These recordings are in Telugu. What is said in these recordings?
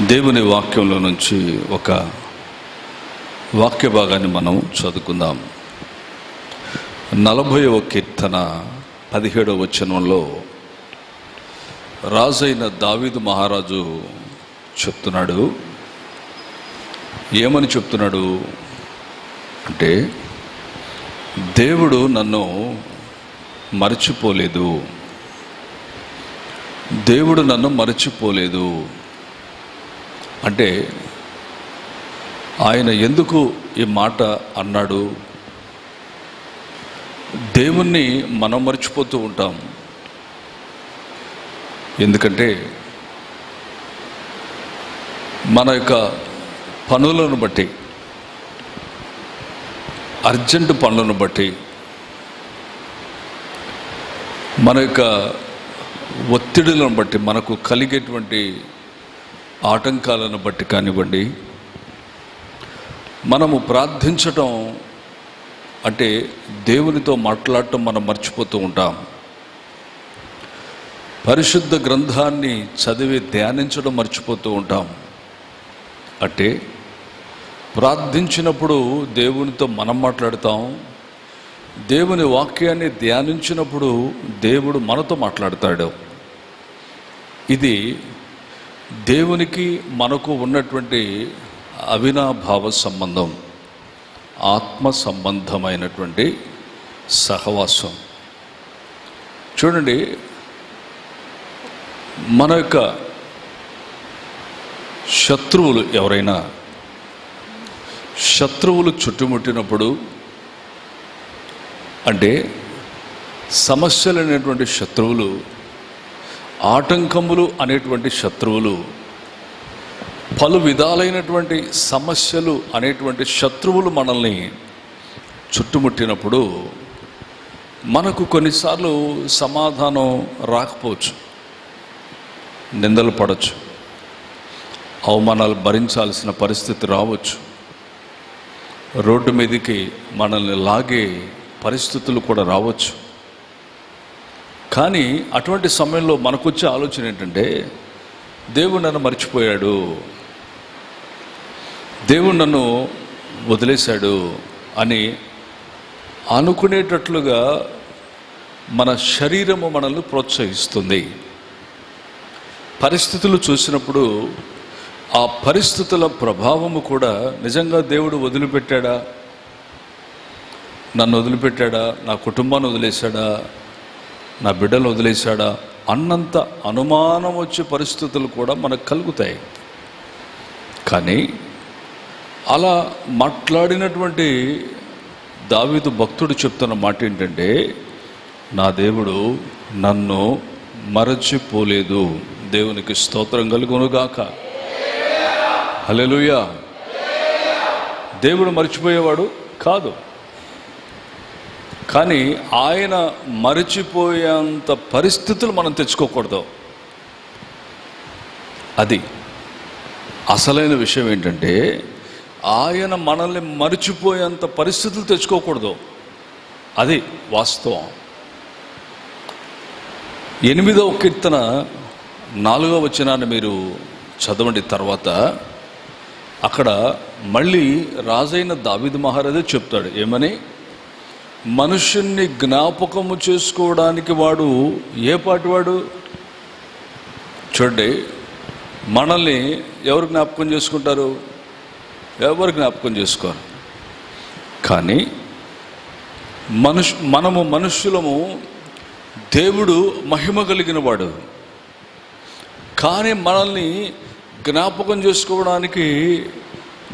దేవుని వాక్యంలో నుంచి ఒక వాక్య భాగాన్ని మనం చదువుకుందాం. 40వ కీర్తన 17వ వచనంలో రాజైన దావీదు మహారాజు చెప్తున్నాడు. ఏమని చెప్తున్నాడు అంటే, దేవుడు నన్ను మరచిపోలేదు, దేవుడు నన్ను మరచిపోలేదు అంటే ఆయన ఎందుకు ఈ మాట అన్నాడు? దేవుణ్ణి మనం మర్చిపోతూ ఉంటాం. ఎందుకంటే మన యొక్క పనులను బట్టి, అర్జెంటు పనులను బట్టి, మన యొక్క ఒత్తిడులను బట్టి, మనకు కలిగేటువంటి ఆటంకాలను బట్టి కానివ్వండి, మనము ప్రార్థించటం అంటే దేవునితో మాట్లాడటం మనం మర్చిపోతూ ఉంటాం. పరిశుద్ధ గ్రంథాన్ని చదివి ధ్యానించడం మర్చిపోతూ ఉంటాం. అంటే ప్రార్థించినప్పుడు దేవునితో మనం మాట్లాడతాం, దేవుని వాక్యాన్ని ధ్యానించినప్పుడు దేవుడు మనతో మాట్లాడతాడు. ఇది దేవునికి మనకు ఉన్నటువంటి అవినాభావ సంబంధం, ఆత్మ సంబంధమైనటువంటి సహవాసం. చూడండి, మన యొక్క శత్రువులు ఎవరైనా, శత్రువులు చుట్టుముట్టినప్పుడు, అంటే సమస్యలు అనేటువంటి శత్రువులు, ఆటంకములు అనేటువంటి శత్రువులు, పలు విధాలైనటువంటి సమస్యలు అనేటువంటి శత్రువులు మనల్ని చుట్టుముట్టినప్పుడు మనకు కొన్నిసార్లు సమాధానం రాకపోవచ్చు, నిందలు పడవచ్చు, అవమానాలు భరించాల్సిన పరిస్థితి రావచ్చు, రోడ్డు మీదకి మనల్ని లాగే పరిస్థితులు కూడా రావచ్చు. కానీ అటువంటి సమయంలో మనకు వచ్చే ఆలోచన ఏంటంటే, దేవుడు నన్ను మర్చిపోయాడు, దేవుడు నన్ను వదిలేశాడు అని అనుకునేటట్లుగా మన శరీరము మనల్ని ప్రోత్సహిస్తుంది. పరిస్థితులు చూసినప్పుడు ఆ పరిస్థితుల ప్రభావము కూడా, నిజంగా దేవుడు వదిలిపెట్టాడా, నన్ను వదిలిపెట్టాడా, నా కుటుంబాన్ని వదిలేశాడా, నా బిడ్డలు వదిలేశాడా అన్నంత అనుమానం వచ్చే పరిస్థితులు కూడా మనకు కలుగుతాయి. కానీ అలా మాట్లాడినటువంటి దావీదు భక్తుడు చెప్తున్న మాట ఏంటంటే, నా దేవుడు నన్ను మరచిపోలేదు. దేవునికి స్తోత్రం కలుగునుగాక. హల్లెలూయా. దేవుడు మర్చిపోయేవాడు కాదు, కానీ ఆయన మరచిపోయేంత పరిస్థితులు మనం తెచ్చుకోకూడదు. అది అసలైన విషయం. ఏంటంటే ఆయన మనల్ని మరచిపోయేంత పరిస్థితులు తెచ్చుకోకూడదు. అది వాస్తవం. 8వ కీర్తన 4వ వచనాన్ని మీరు చదవండి. తర్వాత అక్కడ మళ్ళీ రాజైన దావీదు మహారాజే చెప్తాడు. ఏమని? మనుషుణ్ణి జ్ఞాపకము చేసుకోవడానికి వాడు ఏ పాటివాడు? చూడండి, మనల్ని ఎవరు జ్ఞాపకం చేసుకుంటారు? ఎవరు జ్ఞాపకం చేసుకోరు. కానీ మనము మనుష్యులము, దేవుడు మహిమ కలిగిన వాడు. కానీ మనల్ని జ్ఞాపకం చేసుకోవడానికి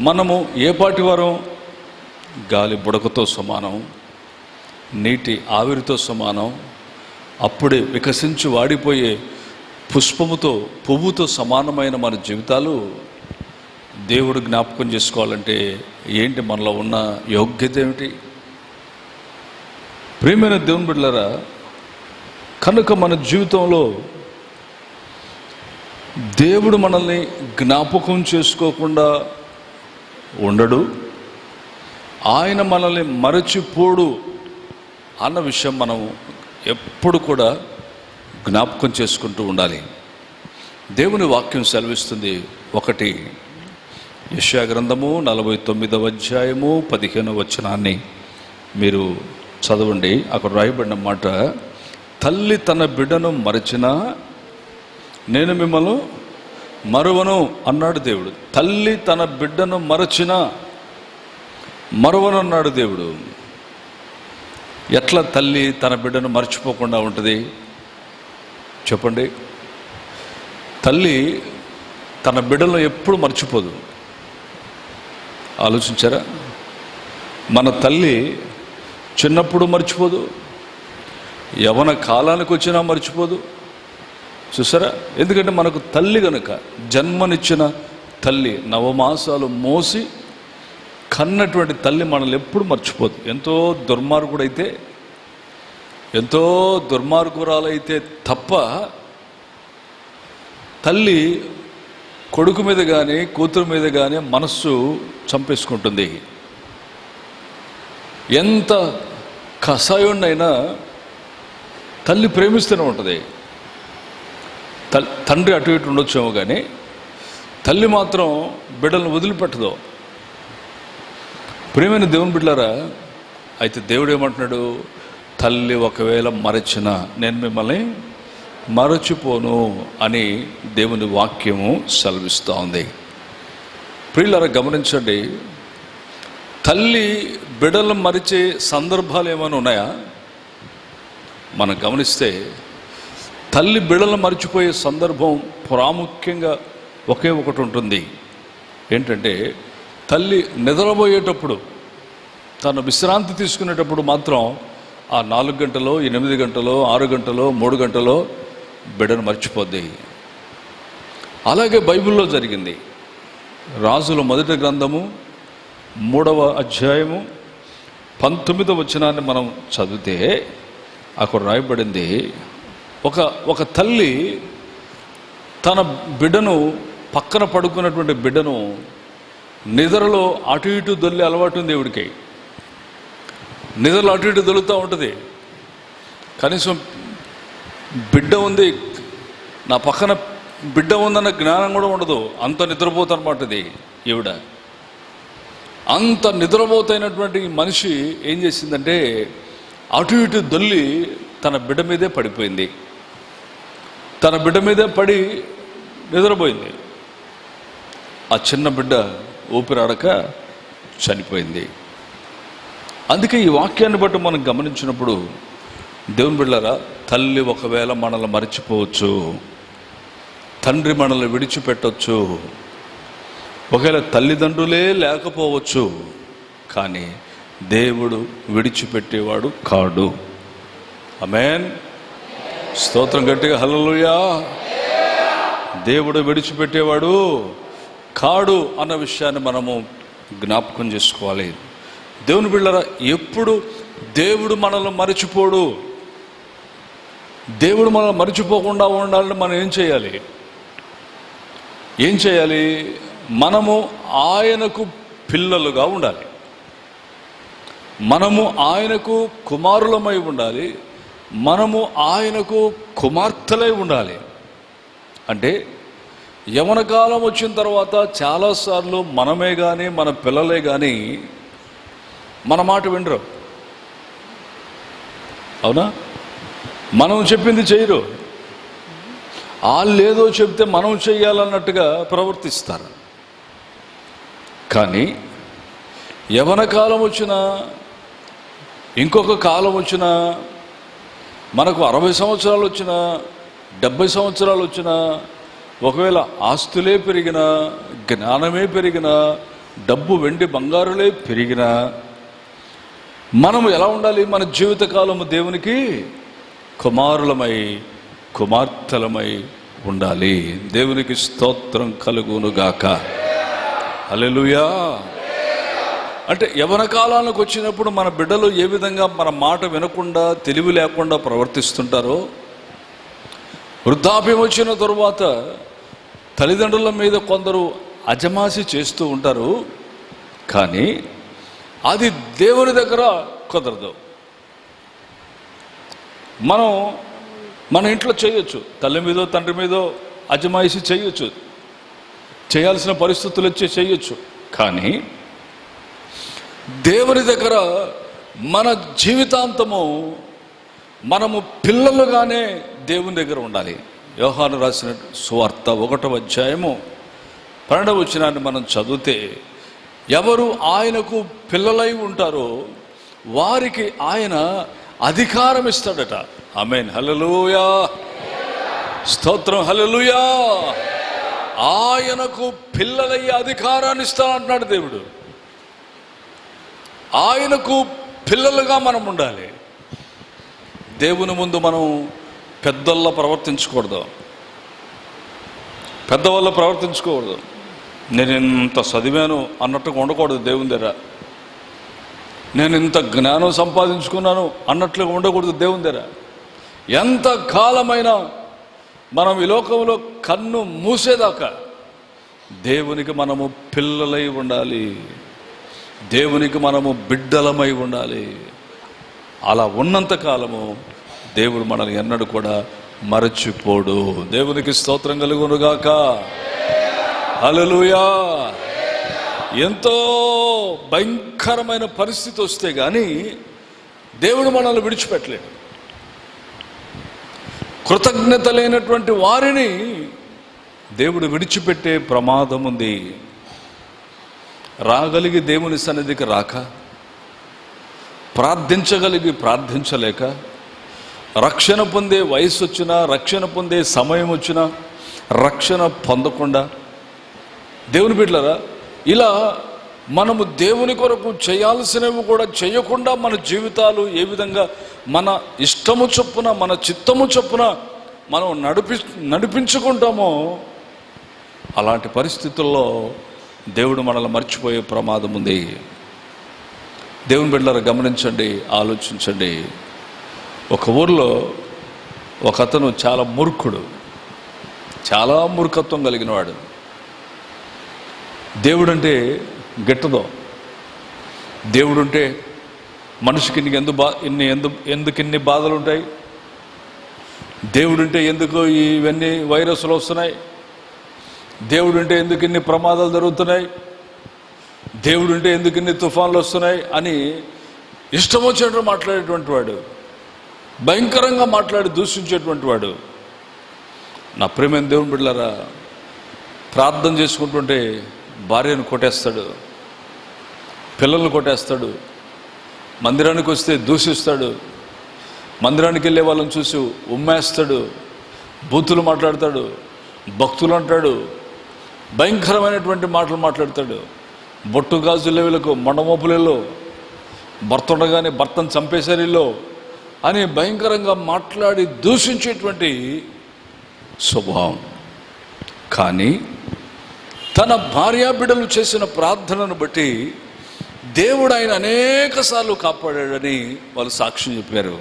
మనము ఏ పాటి వారం? గాలి బుడకతో సమానం, నీటి ఆవిరితో సమానం, అప్పుడే వికసించి వాడిపోయే పుష్పముతో, పువ్వుతో సమానమైన మన జీవితాలు దేవుడు జ్ఞాపకం చేసుకోవాలంటే ఏంటి? మనలో ఉన్న యోగ్యత ఏమిటి? ప్రియమైన దేవుని బిడ్డలారా, కనుక మన జీవితంలో దేవుడు మనల్ని జ్ఞాపకం చేసుకోకుండా ఉండడు, ఆయన మనల్ని మరచిపోడు అన్న విషయం మనం ఎప్పుడు కూడా జ్ఞాపకం చేసుకుంటూ ఉండాలి. దేవుని వాక్యం సెలవిస్తుంది. ఒకటి యెషయా గ్రంథము 49వ అధ్యాయము 15వ వచనాన్ని మీరు చదవండి. అక్కడ రాయబడిన మాట, తల్లి తన బిడ్డను మరచినా నేను మిమ్మల్ని మరువను అన్నాడు దేవుడు. తల్లి తన బిడ్డను మరచినా మరువను అన్నాడు దేవుడు. ఎట్లా తల్లి తన బిడ్డను మర్చిపోకుండా ఉంటుంది చెప్పండి? తల్లి తన బిడ్డలను ఎప్పుడు మర్చిపోదు. ఆలోచించారా? మన తల్లి చిన్నప్పుడు మర్చిపోదు, యవ్వన కాలానికి వచ్చినా మర్చిపోదు. చూసారా? ఎందుకంటే మనకు తల్లి కనుక, జన్మనిచ్చిన తల్లి, నవమాసాలు మోసి కన్నటువంటి తల్లి మనల్ని ఎప్పుడు మర్చిపోదు. ఎంతో దుర్మార్గురాలైతే తప్ప తల్లి కొడుకు మీద కానీ కూతురు మీద కానీ మనస్సు చంపేసుకుంటుంది. ఎంత కషాయుణ్ణైనా తల్లి ప్రేమిస్తూనే ఉంటుంది. తండ్రి అటు ఇటు ఉండొచ్చేమో కానీ తల్లి మాత్రం బిడ్డలను వదిలిపెట్టదు. ప్రియమైన దేవుని బిడ్డలారా, అయితే దేవుడు ఏమంటున్నాడు? తల్లి ఒకవేళ మరచినా నేను మిమ్మల్ని మరచిపోను అని దేవుని వాక్యము సెలవిస్తూ ఉంది. ప్రియులారా, గమనించండి, తల్లి బిడ్డలను మరిచే సందర్భాలు ఏమైనా ఉన్నాయా? మనం గమనిస్తే తల్లి బిడ్డలను మర్చిపోయే సందర్భం ప్రాముఖ్యంగా ఒకే ఒకటి ఉంటుంది. ఏంటంటే, తల్లి నిద్రపోయేటప్పుడు, తను విశ్రాంతి తీసుకునేటప్పుడు మాత్రం ఆ 4 గంటలో 8 గంటలో 6 గంటలో 3 గంటలో బిడ్డను మర్చిపోద్ది. అలాగే బైబిల్లో జరిగింది. రాజుల మొదటి గ్రంథము 3వ అధ్యాయము 19వ వచనాన్ని మనం చదివితే అక్కడ రాయబడింది, ఒక తల్లి తన బిడ్డను, పక్కన పడుకున్నటువంటి బిడ్డను నిద్రలో అటు ఇటు దొల్లి అలవాటు ఉంది. దేవుడికి నిద్రలో అటు ఇటు దొలుతూ ఉంటుంది. కనీసం బిడ్డ ఉంది, నా పక్కన బిడ్డ ఉందన్న జ్ఞానం కూడా ఉండదు. అంత నిద్రపోతనమాట ఇది ఈవిడ. అంత నిద్రపోతైనటువంటి మనిషి ఏం చేసిందంటే అటు ఇటు దొల్లి తన బిడ్డ మీదే పడిపోయింది. తన బిడ్డ మీదే పడి నిద్రపోయింది. ఆ చిన్న బిడ్డ ఊపిరాడక చనిపోయింది. అందుకే ఈ వాక్యాన్ని బట్టి మనం గమనించినప్పుడు, దేవుని బిడ్డలారా, తల్లి ఒకవేళ మనల్ని మర్చిపోవచ్చు, తండ్రి మనల్ని విడిచిపెట్టవచ్చు, ఒకవేళ తల్లిదండ్రులే లేకపోవచ్చు, కానీ దేవుడు విడిచిపెట్టేవాడు కాడు. ఆమేన్. స్తోత్రం గట్టిగా హల్లెలూయా. దేవుడు విడిచిపెట్టేవాడు కాడు అన్న విషయాన్ని మనము జ్ఞాపకం చేసుకోవాలి. దేవుని బిడ్డలారా, ఎప్పుడు దేవుడు మనల్ని మరచిపోడు. దేవుడు మనల్ని మరచిపోకుండా ఉండాలని మనం ఏం చేయాలి? మనము ఆయనకు పిల్లలుగా ఉండాలి. మనము ఆయనకు కుమారులమై ఉండాలి. మనము ఆయనకు కుమార్తెలై ఉండాలి. అంటే యవ్వన కాలం వచ్చిన తర్వాత చాలాసార్లు మనమే కానీ మన పిల్లలే కానీ మన మాట వినరు. అవునా? మనం చెప్పింది చేయరు. వాళ్ళు ఏదో చెప్తే మనం చెయ్యాలన్నట్టుగా ప్రవర్తిస్తారు. కానీ యవ్వన కాలం వచ్చినా, ఇంకొక కాలం వచ్చినా, మనకు 60 సంవత్సరాలు వచ్చినా, 70 సంవత్సరాలు వచ్చినా, ఒకవేళ ఆస్తులే పెరిగినా, జ్ఞానమే పెరిగినా, డబ్బు వెండి బంగారులే పెరిగినా, మనము ఎలా ఉండాలి? మన జీవితకాలము దేవునికి కుమారులమై కుమార్తెలమై ఉండాలి. దేవునికి స్తోత్రం కలుగునుగాక. హల్లెలూయా. అంటే యవ్వన కాలానికి వచ్చినప్పుడు మన బిడ్డలు ఏ విధంగా మన మాట వినకుండా, తెలివి లేకుండా ప్రవర్తిస్తుంటారో, వృద్ధాప్యం వచ్చిన తరువాత తల్లిదండ్రుల మీద కొందరు అజమాసి చేస్తూ ఉంటారు. కానీ అది దేవుని దగ్గర కుదరదు. మన ఇంట్లో చేయొచ్చు, తల్లి మీదో తండ్రి మీదో అజమాయిషి చేయొచ్చు, చేయాల్సిన పరిస్థితులు వచ్చి చేయొచ్చు. కానీ దేవుని దగ్గర మన జీవితాంతము మనము పిల్లలుగానే దేవుని దగ్గర ఉండాలి. యోహాను రాసిన సువార్త 1వ అధ్యాయము 12వ వచనాన్ని మనం చదివితే, ఎవరు ఆయనకు పిల్లలై ఉంటారో వారికి ఆయన అధికారం ఇస్తాడట. ఆమేన్, హల్లెలూయా, స్తోత్రం, హల్లెలూయా. ఆయనకు పిల్లలయ్యే అధికారాన్ని ఇస్తానంటున్నాడు దేవుడు. ఆయనకు పిల్లలుగా మనం ఉండాలి. దేవుని ముందు మనం పెద్దల్లా ప్రవర్తించకూడదు, పెద్దవాళ్ళ ప్రవర్తించకూడదు. నేను ఇంత చదివాను అన్నట్టుగా ఉండకూడదు. దేవుని దగ్గర నేను ఇంత జ్ఞానం సంపాదించుకున్నాను అన్నట్లుగా ఉండకూడదు. దేవుని దగ్గర ఎంత కాలమైనా మనం ఈ లోకంలో కన్ను మూసేదాకా దేవునికి మనము పిల్లలై ఉండాలి, దేవునికి మనము బిడ్డలమై ఉండాలి. అలా ఉన్నంత కాలము దేవుడు మనల్ని ఎన్నడూ కూడా మరచిపోడు. దేవునికి స్తోత్రం కలుగునుగాక. హల్లెలూయా. ఎంతో భయంకరమైన పరిస్థితి వస్తే కానీ దేవుడు మనల్ని విడిచిపెట్టలేడు. కృతజ్ఞత లేనటువంటి వారిని దేవుడు విడిచిపెట్టే ప్రమాదం ఉంది. రాగలిగి దేవుని సన్నిధికి రాక, ప్రార్థించగలిగి ప్రార్థించలేక, రక్షణ పొందే వయసు వచ్చినా, రక్షణ పొందే సమయం వచ్చినా రక్షణ పొందకుండా, దేవుని బిడ్డలారా, ఇలా మనము దేవుని కొరకు చేయాల్సినవి కూడా చేయకుండా మన జీవితాలు ఏ విధంగా మన ఇష్టము చొప్పున, మన చిత్తము చొప్పున మనం నడిపించుకుంటామో, అలాంటి పరిస్థితుల్లో దేవుడు మనల్ని మర్చిపోయే ప్రమాదం ఉంది. దేవుని బిడ్డలారా, గమనించండి, ఆలోచించండి. ఒక ఊర్లో ఒక అతను చాలా మూర్ఖుడు, చాలా మూర్ఖత్వం కలిగిన వాడు. దేవుడంటే గిట్టదో, దేవుడుంటే మనిషికి ఎందుకు ఇన్ని బాధలు ఉంటాయి, దేవుడుంటే ఎందుకు ఇవన్నీ వైరస్లు వస్తున్నాయి, దేవుడుంటే ఎందుకు ఇన్ని ప్రమాదాలు జరుగుతున్నాయి, దేవుడుంటే ఎందుకు ఇన్ని తుఫాన్లు వస్తున్నాయి అని ఇష్టం వచ్చినట్టు మాట్లాడేటువంటి వాడు, భయంకరంగా మాట్లాడి దూషించేటువంటి వాడు. నా ప్రియమైన దేవుని బిడ్డలారా, ప్రార్థన చేసుకుంటుంటే భార్యను కొట్టేస్తాడు, పిల్లలను కొట్టేస్తాడు, మందిరానికి వస్తే దూషిస్తాడు, మందిరానికి వెళ్ళే వాళ్ళని చూసి ఉమ్మేస్తాడు, బూతులు మాట్లాడతాడు, భక్తులు అంటాడు, భయంకరమైనటువంటి మాటలు మాట్లాడతాడు. బొట్టు గాజుల వీళ్ళకు మొండమోపులలో, భర్త ఉండగానే భర్తను చంపేశారిలో అని భయంకరంగా మాట్లాడి దూషించేటువంటి స్వభావం. కానీ తన భార్యాబిడ్డలు చేసిన ప్రార్థనను బట్టి దేవుడు ఆయన అనేకసార్లు కాపాడాడని వాళ్ళు సాక్ష్యం చెప్పారు.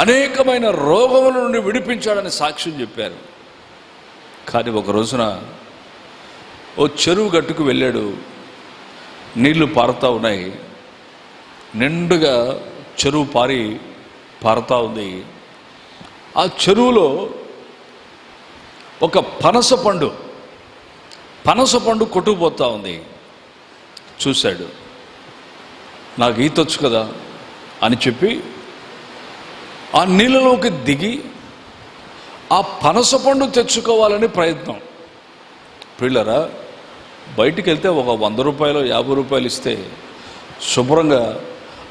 అనేకమైన రోగముల నుండి విడిపించాడని సాక్ష్యం చెప్పారు. కానీ ఒక రోజున ఓ చెరువు గట్టుకు వెళ్ళాడు. నీళ్లు పారుతూ ఉన్నాయి, నిండుగా చెరువు పారుతూ ఉంది. ఆ చెరువులో ఒక పనస పండు కొట్టుకుపోతూ ఉంది. చూశాడు, నాకు ఈతొచ్చు కదా అని చెప్పి ఆ నీళ్ళలోకి దిగి ఆ పనస పండు తెచ్చుకోవాలని ప్రయత్నం. పిల్లరా, బయటికి వెళ్తే ఒక 100 రూపాయలు 50 రూపాయలు ఇస్తే శుభ్రంగా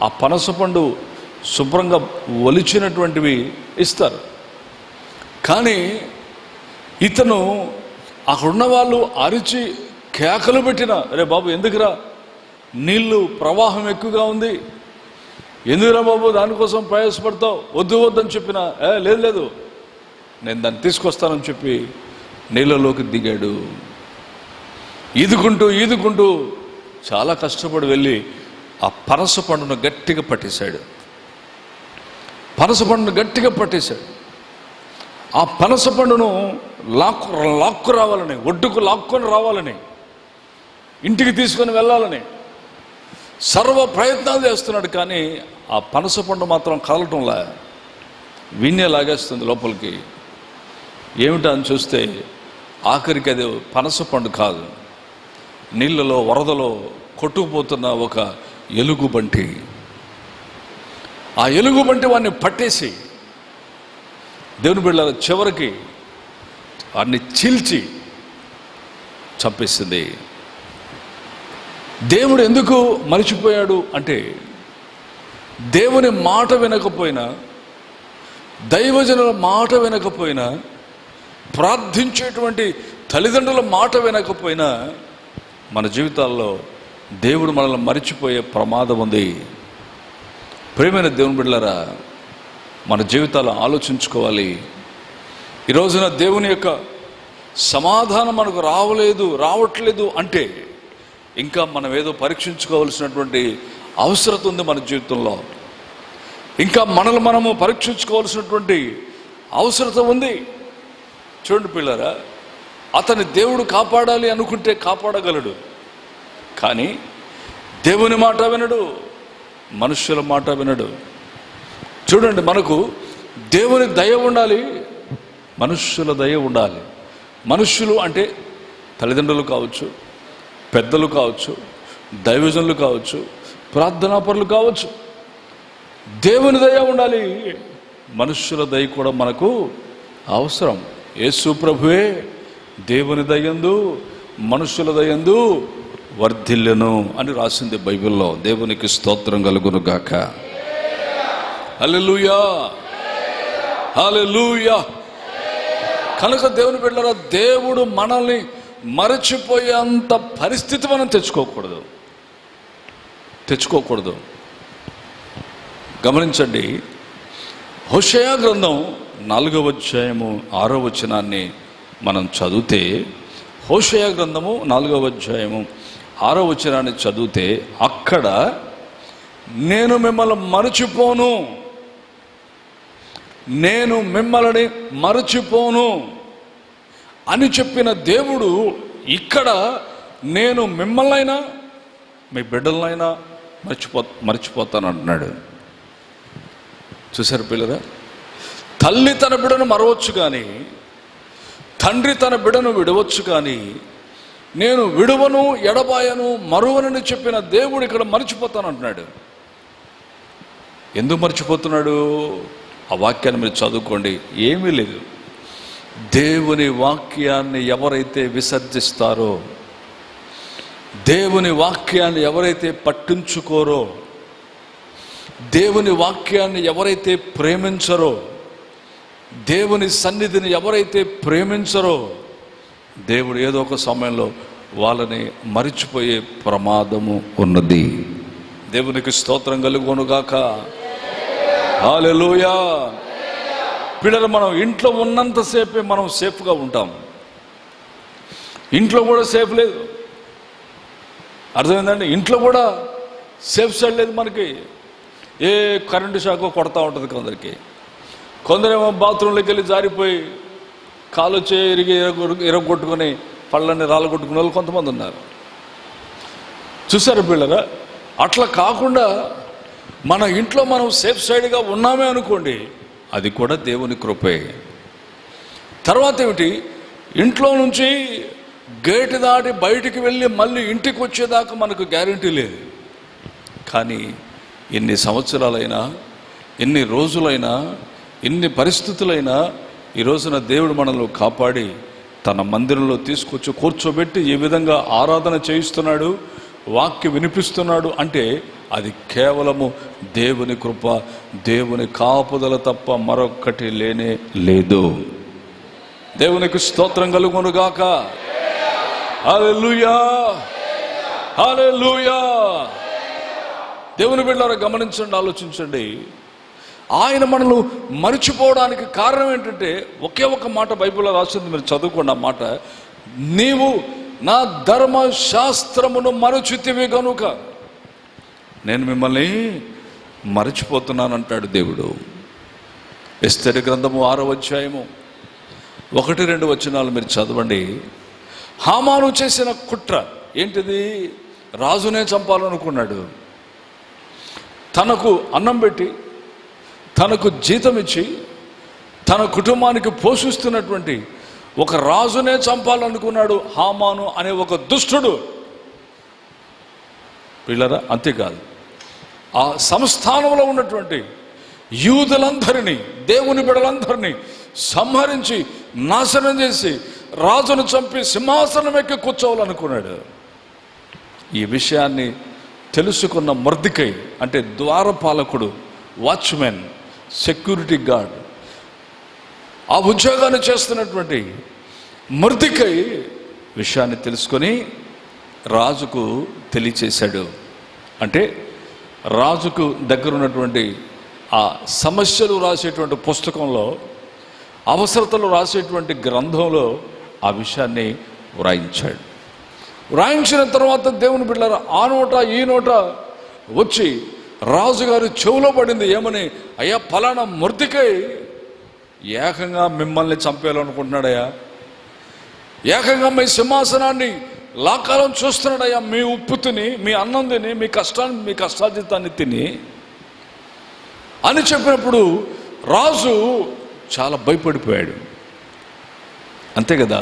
ఆ పనస పండు శుభ్రంగా ఒలిచినటువంటివి ఇస్తారు. కానీ ఇతను అక్కడున్న వాళ్ళు అరిచి కేకలు పెట్టిన, అరే బాబు ఎందుకురా, నీళ్ళు ప్రవాహం ఎక్కువగా ఉంది, ఎందుకురా బాబు దానికోసం ప్రయాసపడతావు, వద్దని చెప్పిన, లేదు నేను దాన్ని తీసుకొస్తానని చెప్పి నీళ్ళలోకి దిగాడు. ఈదుకుంటూ చాలా కష్టపడి వెళ్ళి ఆ పనస పండును గట్టిగా పట్టేశాడు. ఆ పనస పండును లాక్కు రావాలని, ఒడ్డుకు లాక్కొని రావాలని, ఇంటికి తీసుకొని వెళ్ళాలని సర్వ ప్రయత్నాలు చేస్తున్నాడు. కానీ ఆ పనస పండు మాత్రం కదలటంలా, విన్నే లాగేస్తుంది లోపలికి. ఏమిటా అని చూస్తే ఆఖరికి అది పనస పండు కాదు, నీళ్ళలో వరదలో కొట్టుకుపోతున్న ఒక ఎలుగుబంటి. ఆ ఎలుగుబంటి వాడిని పట్టేసి దేవుని బిడ్డల చివరికి వాడిని చీల్చి చంపేసింది. దేవుడు ఎందుకు మరిచిపోయాడు అంటే, దేవుని మాట వినకపోయినా, దైవజనుల మాట వినకపోయినా, ప్రార్థించేటువంటి తల్లిదండ్రుల మాట వినకపోయినా మన జీవితాల్లో దేవుడు మనల్ని మరిచిపోయే ప్రమాదం ఉంది. ప్రియమైన దేవుని బిడ్డలారా, మన జీవితాలు ఆలోచించుకోవాలి. ఈ రోజున దేవుని యొక్క సమాధానం మనకు రావట్లేదు అంటే ఇంకా మనం ఏదో పరీక్షించుకోవాల్సినటువంటి అవసరం ఉంది మన జీవితంలో. ఇంకా మనము పరీక్షించుకోవాల్సినటువంటి అవసరం ఉంది. చూడండి పిల్లరా, అతని దేవుడు కాపాడాలి అనుకుంటే కాపాడగలడు, కానీ దేవుని మాట వినడు, మనుష్యుల మాట వినడు. చూడండి, మనకు దేవుని దయ ఉండాలి, మనుష్యుల దయ ఉండాలి. మనుష్యులు అంటే తల్లిదండ్రులు కావచ్చు, పెద్దలు కావచ్చు, దైవజనులు కావచ్చు, ప్రార్థనాపరులు కావచ్చు. దేవుని దయ ఉండాలి, మనుష్యుల దయ కూడా మనకు అవసరం. యేసు ప్రభువే దేవుని దయందు మనుష్యుల దయందు వర్ధిల్లెను అని రాసింది బైబిల్లో. దేవునికి స్తోత్రం కలుగును గాక. హల్లెలూయా, హల్లెలూయా. కనుక దేవుని బిడ్డలారా, దేవుడు మనల్ని మరచిపోయేంత పరిస్థితి మనం తెచ్చుకోకూడదు. గమనించండి, హోషేయ గ్రంథం 4వ అధ్యాయము 6వ వచనాన్ని మనం చదివితే, హోషేయ గ్రంథము 4వ అధ్యాయము 6వ వచనాన్ని చదివితే, అక్కడ నేను మిమ్మల్ని మరచిపోను అని చెప్పిన దేవుడు ఇక్కడ నేను మిమ్మల్నైనా మీ బిడ్డలనైనా మర్చిపోతాను అంటున్నాడు. చూసారు పిల్లరా, తల్లి తన బిడ్డను మరవచ్చు కానీ, తండ్రి తన బిడ్డను విడవచ్చు కానీ, నేను విడువను, ఎడబాయను, మరువనని చెప్పిన దేవుడు ఇక్కడ మర్చిపోతాను అంటున్నాడు. ఎందుకు మర్చిపోతున్నాడు? ఆ వాక్యాన్ని మీరు చదువుకోండి. ఏమీ లేదు. దేవుని వాక్యాన్ని ఎవరైతే విసర్జిస్తారో, దేవుని వాక్యాన్ని ఎవరైతే పట్టించుకోరో, దేవుని వాక్యాన్ని ఎవరైతే ప్రేమించరో, దేవుని సన్నిధిని ఎవరైతే ప్రేమించరో, దేవుడు ఏదో ఒక సమయంలో వాళ్ళని మరిచిపోయే ప్రమాదము ఉన్నది. దేవునికి స్తోత్రం కలుగునుగాక. హల్లెలూయా. పిల్లలు, మనం ఇంట్లో ఉన్నంతసేపే మనం సేఫ్గా ఉంటాం. ఇంట్లో కూడా సేఫ్ లేదు. అర్థమైందండి? ఇంట్లో కూడా సేఫ్ సైడ్ లేదు మనకి. ఏ కరెంటు షాక్ కొడతా ఉంటుంది కొందరికి. కొందరేమో బాత్రూంలోకి వెళ్ళి జారిపోయి కాలు చేరిగి ఇరగొట్టుకొని పళ్ళని రాళ్ళగొట్టుకునే వాళ్ళు కొంతమంది ఉన్నారు. చూసారు పిల్లరా? అట్లా కాకుండా మన ఇంట్లో మనం సేఫ్ సైడ్గా ఉన్నామే అనుకోండి, అది కూడా దేవుని కృపే. తర్వాత ఏమిటి? ఇంట్లో నుంచి గేటు దాటి బయటికి వెళ్ళి మళ్ళీ ఇంటికి వచ్చేదాకా మనకు గ్యారంటీ లేదు. కానీ ఎన్ని సంవత్సరాలైనా, ఎన్ని రోజులైనా, ఎన్ని పరిస్థితులైనా, ఈ రోజున దేవుడు మనల్ని కాపాడి తన మందిరంలో తీసుకొచ్చి కూర్చోబెట్టి ఏ విధంగా ఆరాధన చేయిస్తున్నాడు, వాక్యం వినిపిస్తున్నాడు అంటే అది కేవలము దేవుని కృప, దేవుని కాపుదల తప్ప మరొక్కటి లేనే లేదు. దేవునికి స్తోత్రం కలుగునుగాక. హల్లెలూయా, హల్లెలూయా. దేవుని బిడ్డలారా, గమనించండి, ఆలోచించండి. ఆయన మనల్ని మరిచిపోవడానికి కారణం ఏంటంటే ఒకే ఒక మాట బైబిల్లో రాసింది, మీరు చదువుకోండి ఆ మాట. నీవు నా ధర్మశాస్త్రమును మరచితివి గనుక నేను మిమ్మల్ని మరచిపోతున్నానంటాడు దేవుడు. ఎస్తేరు గ్రంథము 6వ అధ్యాయము 1-2 వచనాలు మీరు చదవండి. హామాను చేసిన కుట్ర ఏంటిది? రాజునే చంపాలనుకున్నాడు. తనకు అన్నం పెట్టి, తనకు జీతం ఇచ్చి, తన కుటుంబానికి పోషిస్తున్నటువంటి ఒక రాజునే చంపాలనుకున్నాడు హామాను అనే ఒక దుష్టుడు. పిల్లరా, అంతేకాదు, ఆ సంస్థానంలో ఉన్నటువంటి యూదులందరినీ, దేవుని బిడ్డలందరినీ సంహరించి నాశనం చేసి రాజును చంపి సింహాసనం ఎక్కి కూర్చోవాలనుకున్నాడు. ఈ విషయాన్ని తెలుసుకున్న మొర్దెకై, అంటే ద్వారపాలకుడు, వాచ్మెన్, సెక్యూరిటీ గార్డ్, ఆ ఉద్యోగాన్ని చేస్తున్నటువంటి మొర్దెకై విషయాన్ని తెలుసుకొని రాజుకు తెలియచేశాడు. అంటే రాజుకు దగ్గర ఉన్నటువంటి ఆ సమస్యలు రాసేటువంటి పుస్తకంలో, అవసరతలు రాసేటువంటి గ్రంథంలో ఆ విషయాన్ని వ్రాయించాడు. వ్రాయించిన తర్వాత దేవుని బిడ్డలారా, ఆ నోట ఈ నోట వచ్చి రాజుగారి చెవులో పడింది. ఏమని? అయ్యా, ఫలానా మొర్దెకై ఏకంగా మిమ్మల్ని చంపేయాలనుకుంటున్నాడయ్యా, ఏకంగా మీ సింహాసనాన్ని లాక్కాలని చూస్తున్నాడయ్యా, మీ ఉప్పు తిని, మీ అన్నం తిని, మీ కష్టార్జితాన్ని తిని అని చెప్పినప్పుడు రాజు చాలా భయపడిపోయాడు. అంతే కదా,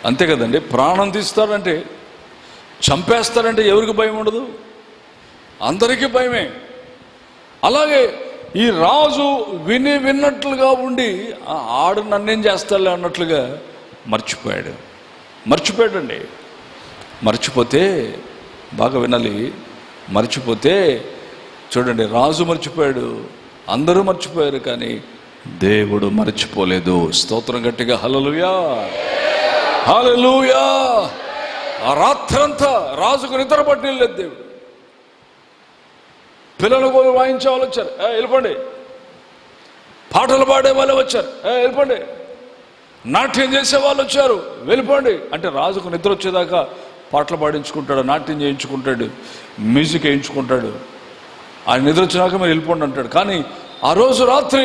అంతే కదండి. ప్రాణం తీస్తాడంటే, చంపేస్తాడంటే ఎవరికి భయం ఉండదు? అందరికీ భయమే. అలాగే ఈ రాజు విన్నట్లుగా ఉండి ఆడు నన్నేం చేస్తాడులే అన్నట్లుగా మర్చిపోయాడండి. మర్చిపోతే, బాగా వినాలి, మర్చిపోతే చూడండి, రాజు మర్చిపోయాడు, అందరూ మర్చిపోయారు, కానీ దేవుడు మర్చిపోలేదు. స్తోత్రం గట్టిగా హల్లెలూయా, హల్లెలూయా. ఆ రాత్రంతా రాజుకు నిద్ర పట్టలేదు దేవుడు. పిల్లలు కూడా వాయించే వాళ్ళు వచ్చారు, వెళ్ళిపోండి. పాటలు పాడే వాళ్ళు వచ్చారు, వెళ్ళిపోండి. నాట్యం చేసే వాళ్ళు వచ్చారు, వెళ్ళిపోండి. అంటే రాజుకు నిద్ర వచ్చేదాకా పాటలు పాడించుకుంటాడు, నాట్యం చేయించుకుంటాడు, మ్యూజిక్ వేయించుకుంటాడు. ఆయన నిద్ర వచ్చినాక మీరు వెళ్ళిపోండి అంటాడు. కానీ ఆ రోజు రాత్రి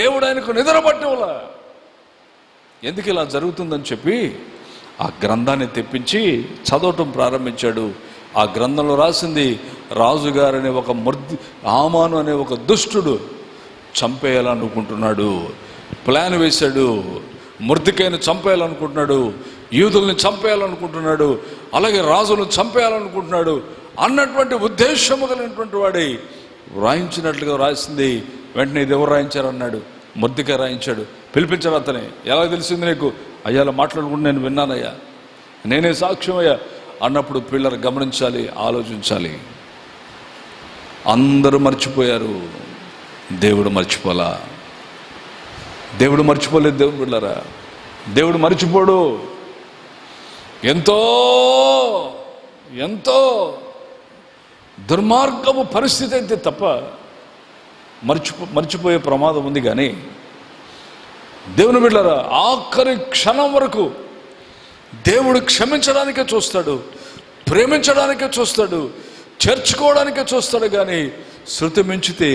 దేవుడు ఆయనకు నిద్ర పట్టేవాళ్ళ. ఎందుకు ఇలా జరుగుతుందని చెప్పి ఆ గ్రంథాన్ని తెప్పించి చదవటం ప్రారంభించాడు. ఆ గ్రంథంలో రాసింది, రాజుగారనే ఒక హామాను అనే ఒక దుష్టుడు చంపేయాలనుకుంటున్నాడు, ప్లాన్ వేశాడు. మొర్దెకైని చంపేయాలనుకుంటున్నాడు, యూదుల్ని చంపేయాలనుకుంటున్నాడు, అలాగే రాజును చంపేయాలనుకుంటున్నాడు అన్నటువంటి ఉద్దేశము కలిగినటువంటి వాడి రాయించినట్లుగా రాసింది. వెంటనే ఇది ఎవరు రాయించారన్నాడు. మొర్దెకై రాయించాడు. పిలిపించాడు అతనే. ఎలా తెలిసింది నీకు? అయ్యాల మాట్లాడుకుంటూ నేను విన్నానయ్యా, నేనే సాక్ష్యమయ్యా అన్నప్పుడు పిల్లలు గమనించాలి, ఆలోచించాలి. అందరూ మర్చిపోయారు, దేవుడు మర్చిపోలా. దేవుడు మర్చిపోలేదు. దేవుడు పిల్లరా, దేవుడు మర్చిపోడు. ఎంతో ఎంతో దుర్మార్గపు పరిస్థితి అయితే తప్ప మర్చిపోయే ప్రమాదం ఉంది. కానీ దేవుని బిడ్డలారా, ఆఖరి క్షణం వరకు దేవుడు క్షమించడానికే చూస్తాడు, ప్రేమించడానికే చూస్తాడు, చేర్చుకోవడానికే చూస్తాడు. కానీ శృతి మించితే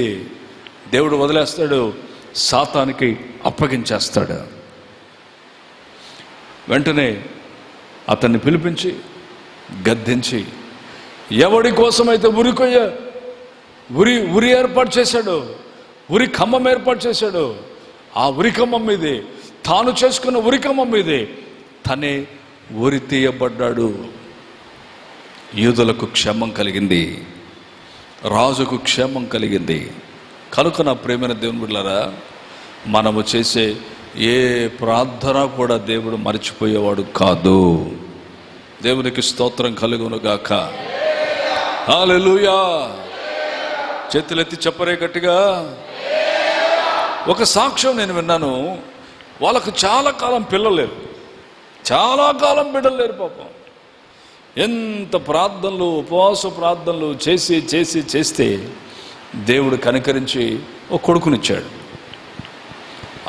దేవుడు వదిలేస్తాడు, సాతానికి అప్పగించేస్తాడు. వెంటనే అతన్ని పిలిపించి గద్దించి, ఎవడి కోసమైతే ఉరి ఏర్పాటు చేశాడో, ఉరి ఖమ్మం ఏర్పాటు చేశాడో, ఆ ఉరి ఖమ్మం మీదే, తాను చేసుకున్న ఉరి ఖమ్మం మీదే తనే ఉరి తీయబడ్డాడు. యూదులకు క్షేమం కలిగింది, రాజుకు క్షేమం కలిగింది. కనుక నా ప్రేమైన దేవుని బిడ్డలారా, మనము చేసే ఏ ప్రార్థన కూడా దేవుడు మర్చిపోయేవాడు కాదు. దేవునికి స్తోత్రం కలుగును గాక. హల్లెలూయా. చేతులెత్తి చెప్పరే గట్టిగా. ఒక సాక్ష్యం నేను విన్నాను. వాళ్ళకు చాలా కాలం పిల్లలు లేరు, చాలా కాలం బిడ్డలు లేరు. పాపం ఎంత ప్రార్థనలు, ఉపవాస ప్రార్థనలు చేసి చేసి చేస్తే దేవుడు కనికరించి ఒక కొడుకునిచ్చాడు.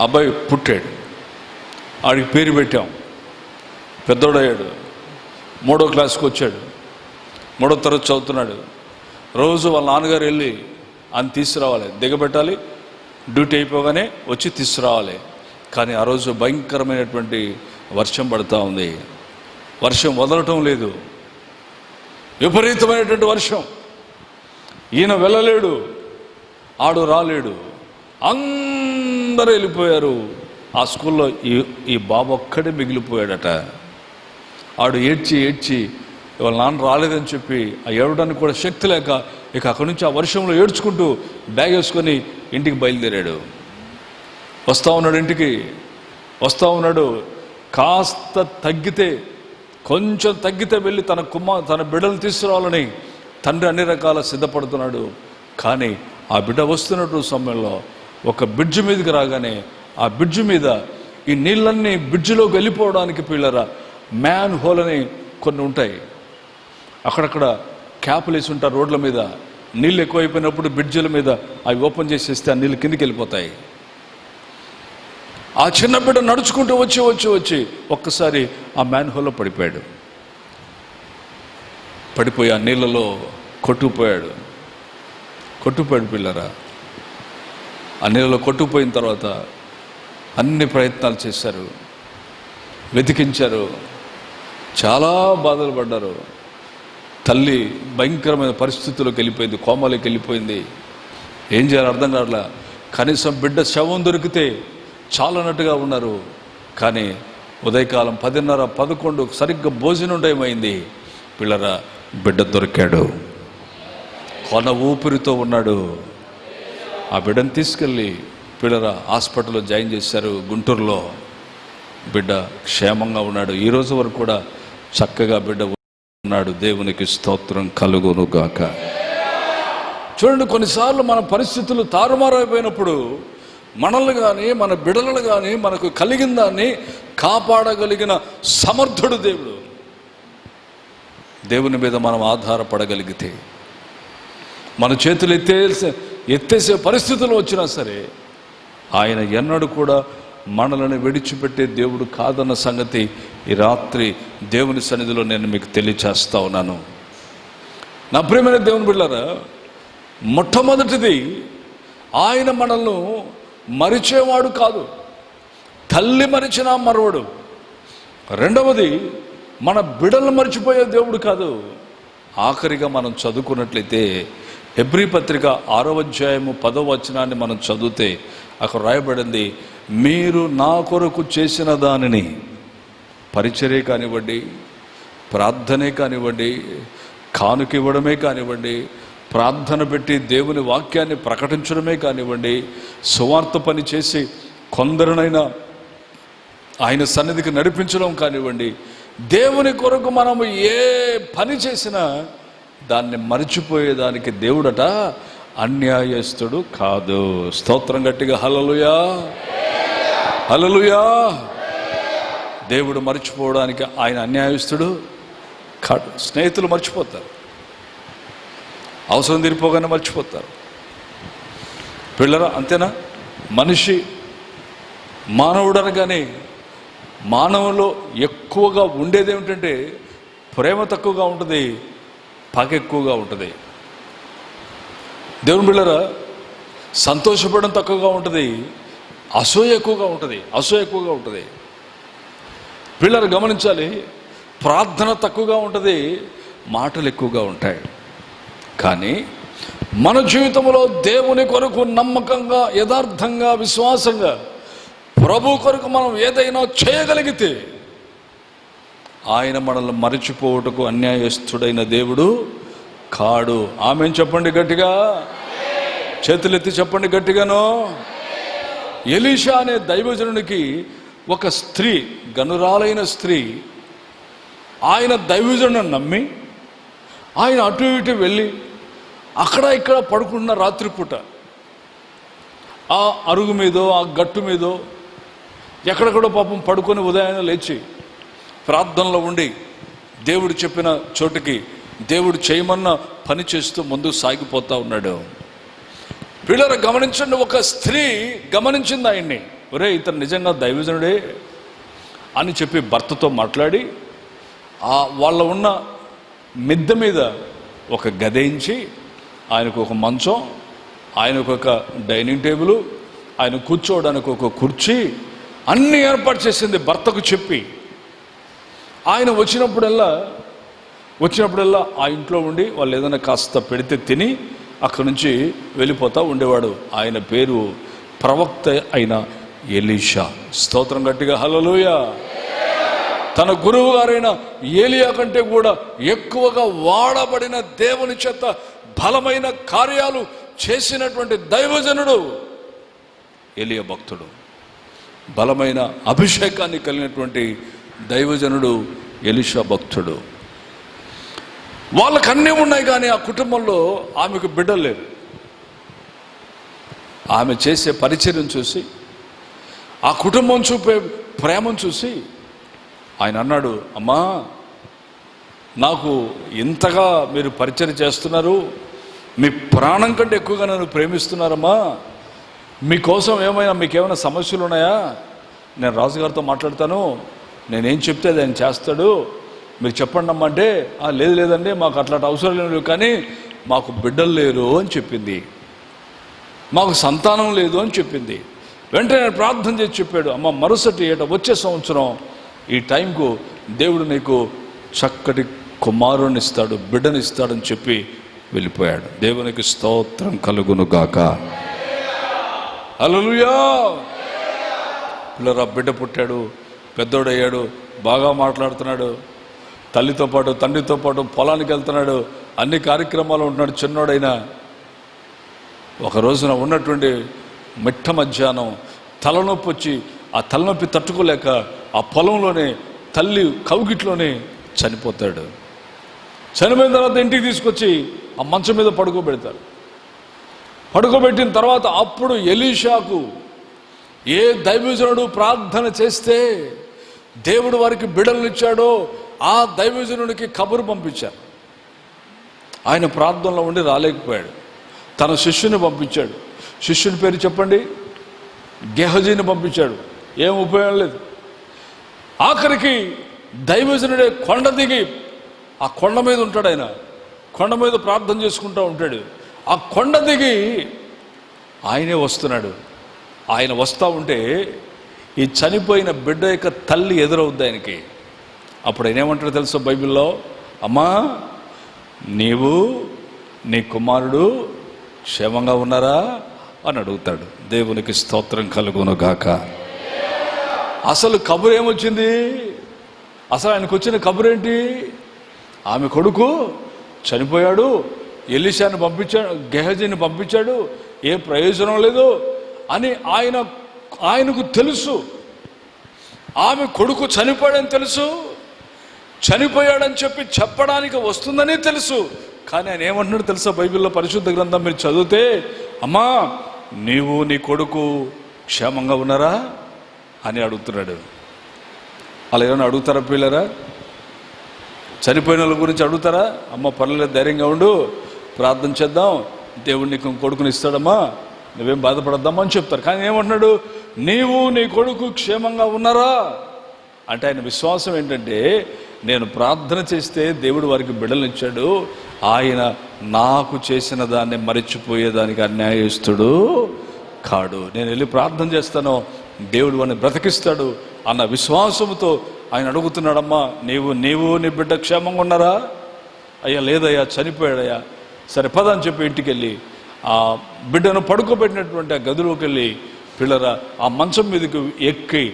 అబ్బాయి పుట్టాడు, ఆడికి పేరు పెట్టాం, పెద్దోడయ్యాడు, 3వ క్లాస్కి వచ్చాడు, 3వ తరగతి చదువుతున్నాడు. రోజు వాళ్ళ నాన్నగారు వెళ్ళి అని తీసుకురావాలి, దిగబెట్టాలి, డ్యూటీ అయిపోగానే వచ్చి తీసుకురావాలి. కానీ ఆ రోజు భయంకరమైనటువంటి వర్షం పడుతూ ఉంది, వర్షం వదలటం లేదు, విపరీతమైనటువంటి వర్షం. ఈయన వెళ్ళలేడు, ఆడు రాలేడు, అందరూ వెళ్ళిపోయారు. ఆ స్కూల్లో ఈ బాబు ఒక్కడే మిగిలిపోయాడట. ఆడు ఏడ్చి వాళ్ళ నాన్న రాలేదని చెప్పి ఆ ఏడవడానికి కూడా శక్తి లేక ఇక అక్కడి నుంచి ఆ వర్షంలో ఏడ్చుకుంటూ బ్యాగ్ వేసుకొని ఇంటికి బయలుదేరాడు. ఇంటికి వస్తూ ఉన్నాడు. కాస్త కొంచెం తగ్గితే వెళ్ళి తన బిడ్డలు తీసుకురావాలని తండ్రి అన్ని రకాల సిద్ధపడుతున్నాడు. కానీ ఆ బిడ్డ వస్తున్నట్టు సమయంలో ఒక బ్రిడ్జి మీదకి రాగానే ఆ బ్రిడ్జి మీద ఈ నీళ్ళన్నీ బ్రిడ్జిలోకి వెళ్ళిపోవడానికి పిల్లరా మ్యాన్ హోల్ అని కొన్ని ఉంటాయి. అక్కడక్కడ క్యాపులు వేసి ఉంటారు రోడ్ల మీద. నీళ్ళు ఎక్కువైపోయినప్పుడు బ్రిడ్జిల మీద అవి ఓపెన్ చేసేస్తే ఆ నీళ్ళు కిందికి వెళ్ళిపోతాయి. ఆ చిన్న బిడ్డ నడుచుకుంటూ వచ్చి ఒక్కసారి ఆ మ్యాన్ హోల్లో పడిపోయి ఆ నీళ్ళలో కొట్టుకుపోయాడు పిల్లరా. ఆ నీళ్ళలో కొట్టుకుపోయిన తర్వాత అన్ని ప్రయత్నాలు చేశారు, వెతికించారు, చాలా బాధలు పడ్డారు. తల్లి భయంకరమైన పరిస్థితుల్లోకి వెళ్ళిపోయింది, కోమలోకి వెళ్ళిపోయింది. ఏం చేయాలో అర్థం కావట్లా. కనీసం బిడ్డ శవం దొరికితే చాలన్నట్టుగా ఉన్నారు. కానీ ఉదయకాలం 10:30, 11 సరిగ్గా భోజనం టైం అయింది. పిల్లరా బిడ్డ దొరికాడు, కొన ఊపిరితో ఉన్నాడు. ఆ బిడ్డను తీసుకెళ్ళి పిల్లరా హాస్పిటల్లో జాయిన్ చేశారు గుంటూరులో. బిడ్డ క్షేమంగా ఉన్నాడు. ఈ రోజు వరకు కూడా చక్కగా బిడ్డ ఉన్నాడు. దేవునికి స్తోత్రం కలుగును గాక. చూడండి, కొన్నిసార్లు మన పరిస్థితులు తారుమారైపోయినప్పుడు మనల్ని కానీ మన బిడ్డలను కానీ మనకు కలిగిన దాన్ని కాపాడగలిగిన సమర్థుడు దేవుడు. దేవుని మీద మనం ఆధారపడగలిగితే, మన చేతులు ఎత్తేసే పరిస్థితులు వచ్చినా సరే ఆయన ఎన్నడూ కూడా మనలను విడిచిపెట్టే దేవుడు కాదన్న సంగతి ఈ రాత్రి దేవుని సన్నిధిలో నేను మీకు తెలియచేస్తా ఉన్నాను. నా ప్రియమైన దేవుని బిడ్డలారా, మొట్టమొదటిది ఆయన మనల్ని మరిచేవాడు కాదు, తల్లి మరిచినా మరవడు. రెండవది మన బిడ్డలను మర్చిపోయే దేవుడు కాదు. ఆఖరిగా మనం చదువుకున్నట్లయితే హెబ్రీ పత్రిక 6వ అధ్యాయము 10వ వచనాన్ని మనం చదివితే అక్కడ రాయబడింది, మీరు నా కొరకు చేసిన దానిని, పరిచర్య కానివ్వండి, ప్రార్థనే కానివ్వండి, కానుక ఇవ్వడమే కానివ్వండి, ప్రార్థన పెట్టి దేవుని వాక్యాన్ని ప్రకటించడమే కానివ్వండి, సువార్త పని చేసి కొందరినైనా ఆయన సన్నిధికి నడిపించడం కానివ్వండి, దేవుని కొరకు మనము ఏ పని చేసినా దాన్ని మర్చిపోయేదానికి దేవుడట అన్యాయస్తుడు కాదు. స్తోత్రం గట్టిగా హల్లెలూయా, హల్లెలూయా. దేవుడు మర్చిపోవడానికి ఆయన అన్యాయస్తుడు కాదు. స్నేహితులు మర్చిపోతారు, అవసరం తీరిపోగానే మర్చిపోతారు. పిల్లరా అంతేనా? మనిషి మానవుడు అనగానే మానవులో ఎక్కువగా ఉండేది ఏమిటంటే ప్రేమ తక్కువగా ఉంటుంది, పగ ఎక్కువగా ఉంటుంది. దేవుని బిడ్డలారా, సంతోషపడడం తక్కువగా ఉంటుంది, అసూయ ఎక్కువగా ఉంటుంది. పిల్లలు గమనించాలి, ప్రార్థన తక్కువగా ఉంటుంది, మాటలు ఎక్కువగా ఉంటాయి. కానీ మన జీవితంలో దేవుని కొరకు నమ్మకంగా, యథార్థంగా, విశ్వాసంగా ప్రభు కొరకు మనం ఏదైనా చేయగలిగితే ఆయన మనల్ని మరచిపోవటకు అన్యాయస్తుడైన దేవుడు కాడు. ఆమేన్ చెప్పండి గట్టిగా, చేతులెత్తి చెప్పండి గట్టిగాను. ఎలీషా అనే దైవజనునికి ఒక స్త్రీ, గనురాలైన స్త్రీ, ఆయన దైవజనుని నమ్మి ఆయన అటు ఇటు వెళ్ళి అక్కడ ఇక్కడ పడుకున్న రాత్రిపూట ఆ అరుగు మీదో ఆ గట్టు మీదో ఎక్కడెక్కడో పాపం పడుకొని ఉదయాన్నే లేచి ప్రార్థనలో ఉండి దేవుడు చెప్పిన చోటుకి దేవుడు చేయమన్న పని చేస్తూ ముందుకు సాగిపోతూ ఉన్నాడు. పిల్లలు గమనించండి, ఒక స్త్రీ గమనించింది ఆయన్ని. ఒరే, ఇతను నిజంగా దైవజనుడే అని చెప్పి భర్తతో మాట్లాడి వాళ్ళ ఉన్న మిద్దె మీద ఒక గదేయించి ఆయనకు ఒక మంచం, ఆయనకు ఒక డైనింగ్ టేబుల్, ఆయన కూర్చోవడానికి ఒక కుర్చీ అన్నీ ఏర్పాటు చేసింది భర్తకు చెప్పి. ఆయన వచ్చినప్పుడల్లా ఆ ఇంట్లో ఉండి వాళ్ళు ఏదైనా కాస్త పెడితే తిని అక్కడి నుంచి వెళ్ళిపోతూ ఉండేవాడు. ఆయన పేరు ప్రవక్త అయిన ఎలీషా. స్తోత్రం గట్టిగా హల్లెలూయా. తన గురువు గారైన ఏలియా కంటే కూడా ఎక్కువగా వాడబడిన దేవుని చేత బలమైన కార్యాలు చేసినటువంటి దైవజనుడు ఏలియా భక్తుడు. బలమైన అభిషేకాన్ని కలిగినటువంటి దైవజనుడు ఎలీషా భక్తుడు. వాళ్ళకు అన్నీ ఉన్నాయి, కానీ ఆ కుటుంబంలో ఆమెకు బిడ్డలు లేరు. ఆమె చేసే పరిచర్యను చూసి, ఆ కుటుంబం చూపే ప్రేమను చూసి ఆయన అన్నాడు, అమ్మా నాకు ఇంతగా మీరు పరిచర్య చేస్తున్నారు, మీ ప్రాణం కంటే ఎక్కువగా నన్ను ప్రేమిస్తున్నారమ్మా, మీకోసం మీకేమైనా సమస్యలు ఉన్నాయా? నేను రాజుగారితో మాట్లాడతాను, నేనేం చెప్తే అది ఆయన చేస్తాడు, మీరు చెప్పండి అమ్మా అంటే, లేదండి మాకు అట్లాంటి అవసరం లేదు, కానీ మాకు బిడ్డలు లేరు అని చెప్పింది, మాకు సంతానం లేదు అని చెప్పింది. వెంటనే ప్రార్థన చేసి చెప్పాడు, అమ్మ మరుసటి ఏట వచ్చే సంవత్సరం ఈ టైంకు దేవుడు నీకు చక్కటి కుమారుని ఇస్తాడు, బిడ్డనిస్తాడని చెప్పి వెళ్ళిపోయాడు. దేవునికి స్తోత్రం కలుగును గాక. హల్లెలూయా. పిల్లరా బిడ్డ పుట్టాడు, పెద్దోడయ్యాడు, బాగా మాట్లాడుతున్నాడు, తల్లితో పాటు తండ్రితో పాటు పొలానికి వెళ్తున్నాడు, అన్ని కార్యక్రమాలు ఉంటున్నాడు. చిన్నోడైనా ఒక రోజున ఉన్నటువంటి మిట్ట మధ్యాహ్నం తలనొప్పి వచ్చి, ఆ తలనొప్పి తట్టుకోలేక ఆ పొలంలోనే తల్లి కౌగిట్లోనే చనిపోతాడు. చనిపోయిన తర్వాత ఇంటికి తీసుకొచ్చి ఆ మంచం మీద పడుకోబెడతారు. పడుకోబెట్టిన తర్వాత అప్పుడు ఎలీషాకు ఏ దైవజనుడు ప్రార్థన చేస్తే దేవుడు వారికి బిడ్డలను ఇచ్చాడో ఆ దైవజనుడికి కబురు పంపించారు. ఆయన ప్రార్థనలో ఉండి రాలేకపోయాడు. తన శిష్యుని పంపించాడు. శిష్యుని పేరు చెప్పండి, గెహజీని పంపించాడు. ఏం ఉపయోగం లేదు. ఆఖరికి దైవజనుడే కొండ దిగి, ఆ కొండ మీద ఉంటాడు, ఆయన కొండ మీద ప్రార్థన చేసుకుంటూ ఉంటాడు. ఆ కొండ దిగి ఆయనే వస్తున్నాడు. ఆయన వస్తూ ఉంటే ఈ చనిపోయిన బిడ్డ యొక్క తల్లి ఎదురవుద్ది ఆయనకి. అప్పుడు ఆయన ఏమంటాడు తెలుసా బైబిల్లో, అమ్మా నీవు నీ కుమారుడు క్షేమంగా ఉన్నారా అని అడుగుతాడు. దేవునికి స్తోత్రం కలుగును గాక. అసలు కబురు ఏమొచ్చింది? అసలు ఆయనకు వచ్చిన కబురేంటి? ఆమె కొడుకు చనిపోయాడు, ఎలీషాను పంపించాడు, గెహజీని పంపించాడు, ఏ ప్రయోజనం లేదు అని ఆయనకు తెలుసు. ఆమె కొడుకు చనిపోయాడని తెలుసు, చనిపోయాడని చెప్పడానికి వస్తుందని తెలుసు. కానీ ఆయన ఏమంటున్నాడు తెలుసా బైబిల్లో పరిశుద్ధ గ్రంథం మీరు చదివితే, అమ్మా నీవు నీ కొడుకు క్షేమంగా ఉన్నారా అని అడుగుతున్నాడు. అలా ఏమైనా అడుగుతారా పిల్లరా? చనిపోయిన వాళ్ళ గురించి అడుగుతారా? అమ్మ పర్లేదు, ధైర్యంగా ఉండు, ప్రార్థన చేద్దాం, దేవుడు నీకు కొడుకుని ఇస్తాడమ్మా, నువ్వేం బాధపడద్దామా అని చెప్తారు. కానీ ఏమంటున్నాడు, నీవు నీ కొడుకు క్షేమంగా ఉన్నారా అంటే ఆయన విశ్వాసం ఏంటంటే, నేను ప్రార్థన చేస్తే దేవుడు వారికి బిడ్డలు ఇచ్చాడు, ఆయన నాకు చేసిన దాన్ని మరిచిపోయేదానికి అన్యాయస్తుడు కాడు. నేను వెళ్ళి ప్రార్థన చేస్తాను, దేవుడు వాడిని బ్రతికిస్తాడు అన్న విశ్వాసంతో ఆయన అడుగుతున్నాడమ్మా, నీవు నీ బిడ్డ క్షేమంగా ఉన్నారా? అయ్యా లేదయ్యా, చనిపోయాడయ్యా. సరే పద అని చెప్పి ఇంటికి వెళ్ళి ఆ బిడ్డను పడుకోబెట్టినటువంటి ఆ గదిలోకి వెళ్ళి పిల్లరా ఆ మంచం మీదకి ఎక్కి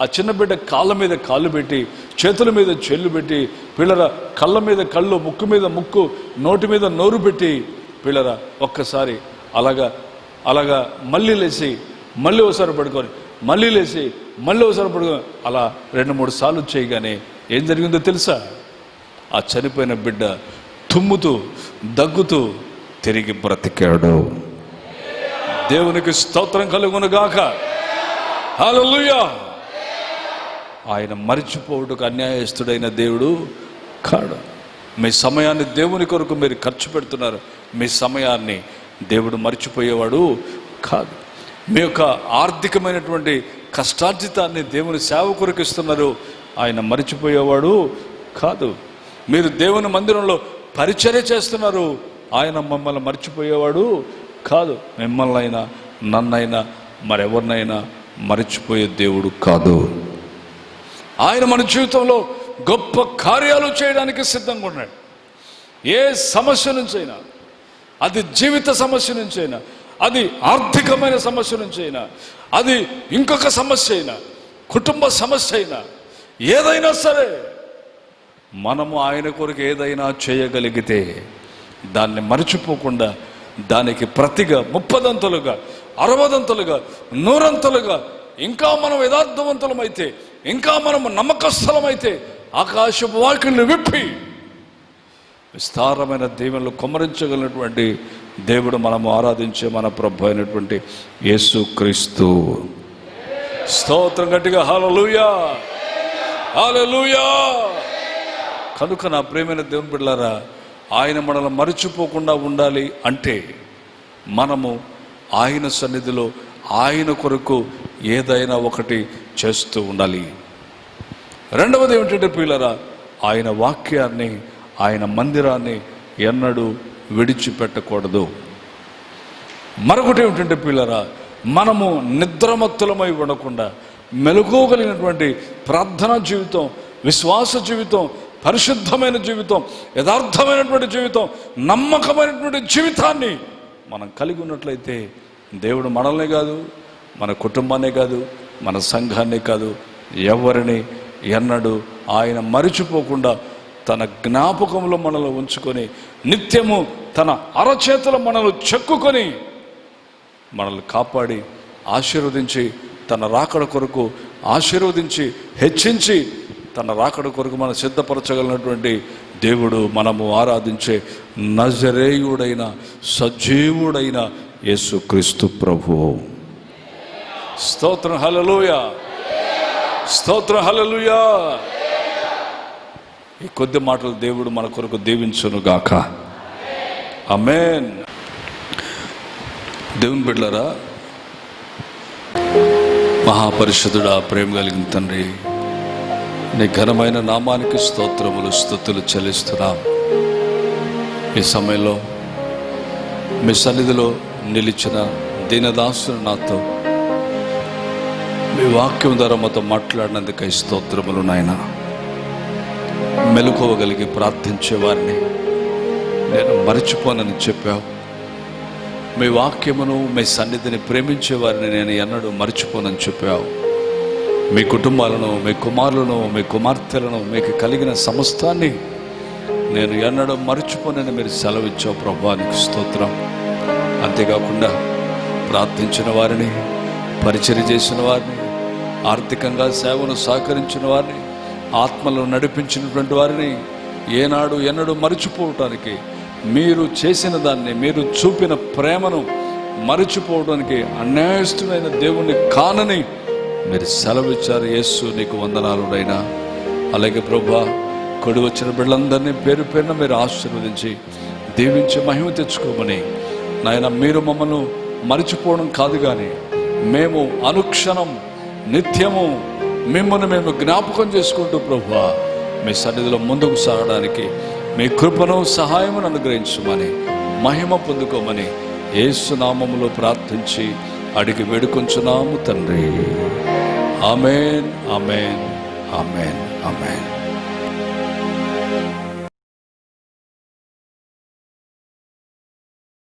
ఆ చిన్న బిడ్డ కాళ్ళ మీద కాళ్ళు పెట్టి, చేతుల మీద చెల్లు పెట్టి, పిల్లరా కళ్ళ మీద కళ్ళు, ముక్కు మీద ముక్కు, నోటి మీద నోరు పెట్టి, పిల్లరా ఒక్కసారి అలాగా మళ్ళీ లేచి మళ్ళీ ఒకసారి పడుకొని, మళ్ళీ లేచి మళ్ళీ ఒకసారి పడుకొని, అలా 2-3 సార్లు చేయగానే ఏం జరిగిందో తెలుసా? ఆ చనిపోయిన బిడ్డ తుమ్ముతూ దగ్గుతూ తిరిగి బ్రతికాడు. దేవునికి స్తోత్రం కలుగును గాక. హల్లెలూయా. ఆయన మరిచిపోవుటకు అన్యాయస్తుడైన దేవుడు కాడు. మీ సమయాన్ని దేవుని కొరకు మీరు ఖర్చు పెడుతున్నారు, మీ సమయాన్ని దేవుడు మర్చిపోయేవాడు కాదు. మీ యొక్క ఆర్థికమైనటువంటి కష్టార్జితాన్ని దేవుని సేవ కొరకు ఇస్తున్నారు, ఆయన మరిచిపోయేవాడు కాదు. మీరు దేవుని మందిరంలో పరిచర్య చేస్తున్నారు, ఆయన మమ్మల్ని మర్చిపోయేవాడు కాదు. మిమ్మల్ని అయినా నన్నైనా మరెవరినైనా మర్చిపోయే దేవుడు కాదు. ఆయన మన జీవితంలో గొప్ప కార్యాలు చేయడానికి సిద్ధంగా ఉన్నాడు. ఏ సమస్య నుంచైనా, అది జీవిత సమస్య నుంచైనా, అది ఆర్థికమైన సమస్య నుంచి అయినా, అది ఇంకొక సమస్య అయినా, కుటుంబ సమస్య అయినా, ఏదైనా సరే మనము ఆయన కొరకు ఏదైనా చేయగలిగితే దాన్ని మర్చిపోకుండా దానికి ప్రతిగా 30దంతలుగా 60దంతలుగా 100ంతలుగా ఇంకా మనం యథార్థవంతులమైతే, ఇంకా మనము నమ్మకస్థలమైతే ఆకాశపు వాకిళ్ళు విప్పి విస్తారమైన దీవెనలు కుమ్మరించగలిగినటువంటి దేవుడు మనము ఆరాధించే మన ప్రభు అయినటువంటి యేసుక్రీస్తు. స్తోత్రం గట్టిగా హల్లెలూయా, హల్లెలూయా. కనుక నా ప్రియమైన దేవుని బిడ్డలారా, ఆయన మనల్ని మరిచిపోకుండా ఉండాలి అంటే మనము ఆయన సన్నిధిలో ఆయన కొరకు ఏదైనా ఒకటి చేస్తూ ఉండాలి. రెండవది ఏమిటంటే ప్రియులారా, ఆయన వాక్యాన్ని, ఆయన మందిరాన్ని ఎన్నడూ విడిచిపెట్టకూడదు. మరొకటి ఏమిటంటే ప్రియులారా, మనము నిద్రమత్తులమై ఉండకుండా మెలకువగలిగినటువంటి ప్రార్థనా జీవితం, విశ్వాస జీవితం, పరిశుద్ధమైన జీవితం, యథార్థమైనటువంటి జీవితం, నమ్మకమైనటువంటి జీవితాన్ని మనం కలిగి ఉన్నట్లయితే దేవుడు మనల్నే కాదు, మన కుటుంబాన్నే కాదు, మన సంఘాన్నే కాదు, ఎవరిని ఎన్నడూ ఆయన మరిచిపోకుండా తన జ్ఞాపకంలో మనలో ఉంచుకొని నిత్యము తన అరచేతుల మనల్ని చెక్కుకొని మనల్ని కాపాడి ఆశీర్వదించి తన రాకడ కొరకు ఆశీర్వదించి హెచ్చించి తన రాకడ కొరకు మనం సిద్ధపరచగలిగినటువంటి దేవుడు మనము ఆరాధించే నజరేయుడైన సజీవుడైన యేసుక్రీస్తు ప్రభువు. స్తోత్రం హల్లెలూయా, స్తోత్రం హల్లెలూయా. ఈ కొద్ది మాటలు దేవుడు మన కొరకు దీవించును గాక. ఆమేన్. దేవుని బిడ్డలారా, మహాపరిశుద్ధుడా, ప్రేమ కలిగిన తండ్రి, నీ ఘనమైన నామానికి స్తోత్రములు స్తుతులు చెల్లిస్తున్నాం. ఈ సమయంలో మీ సన్నిధిలో నిలిచిన దీనదాసుని నాతో మీ వాక్యం ద్వారా మాతో మాట్లాడినందుకై స్తోత్రములు నాయన. మెలకువగలిగి ప్రార్థించే వారిని నేను మరచిపోనని చెప్పావు. మీ వాక్యమును, మీ సన్నిధిని ప్రేమించే వారిని నేను ఎన్నడూ మర్చిపోనని చెప్పావు. మీ కుటుంబాలను, మీ కుమారులను, మీ కుమార్తెలను, మీకు కలిగిన సమస్తాన్ని నేను ఎన్నడూ మర్చిపోనని మీరు సెలవిచ్చావు ప్రభువానికి స్తోత్రం. అంతేకాకుండా ప్రార్థించిన వారిని, పరిచర్య చేసిన వారిని, ఆర్థికంగా సేవను సహకరించిన వారిని, ఆత్మలను నడిపించినటువంటి వారిని ఏనాడు ఎన్నడూ మరిచిపోవటానికి, మీరు చేసిన దాన్ని, మీరు చూపిన ప్రేమను మరిచిపోవడానికి అన్యాయస్తుడైన దేవుణ్ణి కానని మీరు సెలవిచ్చారు. యేసు నీకు వందనాలుడైనా. అలాగే ప్రభువా, కొడి వచ్చిన బిడ్డలందరినీ పేరు పేరున మీరు ఆశీర్వదించి దీవించి మహిమ తెచ్చుకోమని నాయన, మీరు మమ్మల్ని మరిచిపోవడం కాదు కానీ మేము అనుక్షణం నిత్యము మిమ్మల్ని మేము జ్ఞాపకం చేసుకుంటూ ప్రభువా మీ సన్నిధిలో ముందుకు సాగడానికి మీ కృపను, సహాయమును అనుగ్రహించమని, మహిమ పొందుకోమని యేసు నామములో ప్రార్థించి అడిగి వేడుకొంచున్నాము తండ్రి. ఆమేన్, ఆమేన్, ఆమేన్, ఆమేన్.